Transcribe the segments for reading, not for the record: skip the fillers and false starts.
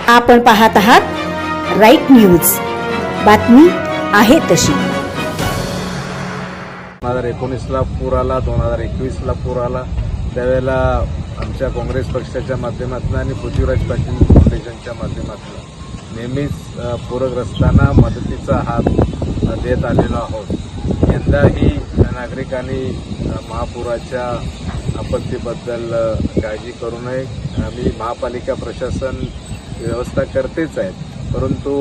आपण पाहत आहात राईट न्यूज, बातमी आहे तशी. 2019ला पूर आला, 2021ला पूर आला, त्यावेळेला आमच्या काँग्रेस पक्षाच्या माध्यमातून आणि पृथ्वीराज पाटील फाउंडेशनच्या माध्यमातून नेहमीच पूरग्रस्तांना मदतीचा हात देत आलेलो आहोत. यंदाही नागरिकांनी महापुराच्या आपत्तीबद्दल काळजी करू नये. आम्ही महापालिका प्रशासन व्यवस्था करतेच आहेत, परंतु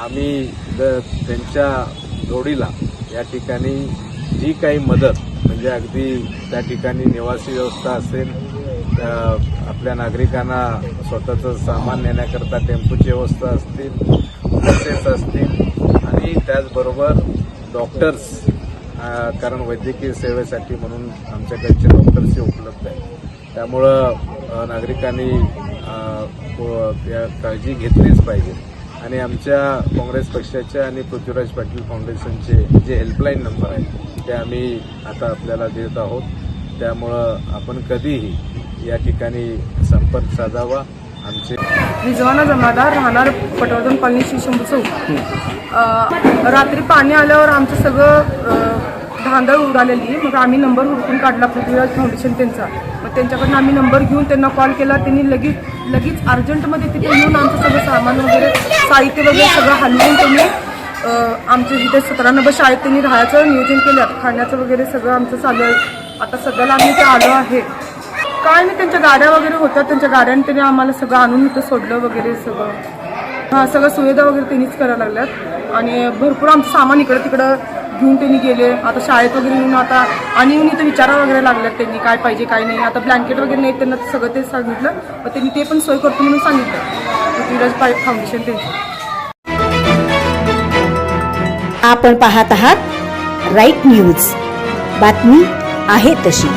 आम्ही त्यांच्या जोडीला या ठिकाणी जी काही मदत म्हणजे अगदी त्या ठिकाणी निवासी व्यवस्था असेल, आपल्या नागरिकांना स्वतःचं सामान नेण्याकरता टेम्पोची व्यवस्था असतील, बसेस असतील आणि त्याचबरोबर डॉक्टर्स, कारण वैद्यकीय सेवेसाठी म्हणून आमच्याकडचे डॉक्टर्सही उपलब्ध आहेत. त्यामुळं नागरिकांनी काळजी घेतलीच पाहिजे आणि आमच्या काँग्रेस पक्षाच्या आणि पृथ्वीराज पाटील फाउंडेशनचे जे हेल्पलाईन नंबर आहेत ते आम्ही आता आपल्याला देत आहोत. त्यामुळं आपण कधीही या ठिकाणी संपर्क साधावा. आमचे रिजवाना जमादार, राहणार पटवर्धन कॉलनी, शिशंभू चौक. रात्री पाणी आल्यावर आमचं सगळं धांदळ उडालेली. मग आम्ही नंबर हुडकून काढला पृथ्वीराज फाउंडेशन त्यांचा. मग त्यांच्याकडनं आम्ही नंबर घेऊन त्यांना कॉल केला. त्यांनी लगेच अर्जंटमध्ये तिथे येऊन आमचं सगळं सामान वगैरे, साहित्य वगैरे सगळं हलवून त्यांनी आमच्या इथे 17 नंबर शाळेत त्यांनी राहायचं नियोजन केलं. खाण्याचं वगैरे सगळं आमचं चालू आहे. आता सध्याला आम्ही इथे आलो आहे. काय नाही, त्यांच्या गाड्या वगैरे होत्या, त्यांच्या गाड्याने त्यांनी आम्हाला सगळं आणून इथं सोडलं वगैरे सगळं. सगळं सुविधा वगैरे त्यांनीच करायला लागल्यात आणि भरपूर आमचं सामान इकडं तिकडं घेऊन त्यांनी गेले. आता शाळेत वगैरे येऊन आता आणि येऊन इथं विचारा वगैरे लागल्यात त्यांनी काय पाहिजे काय नाही. आता ब्लँकेट वगैरे नाही, त्यांना सगळं ते सांगितलं. मग त्यांनी ते पण सोय करतो म्हणून सांगितलं पृथ्वीराज फाउंडेशन त्यांची. आपण पाहत आहात राईट न्यूज, बातमी आहे तशी.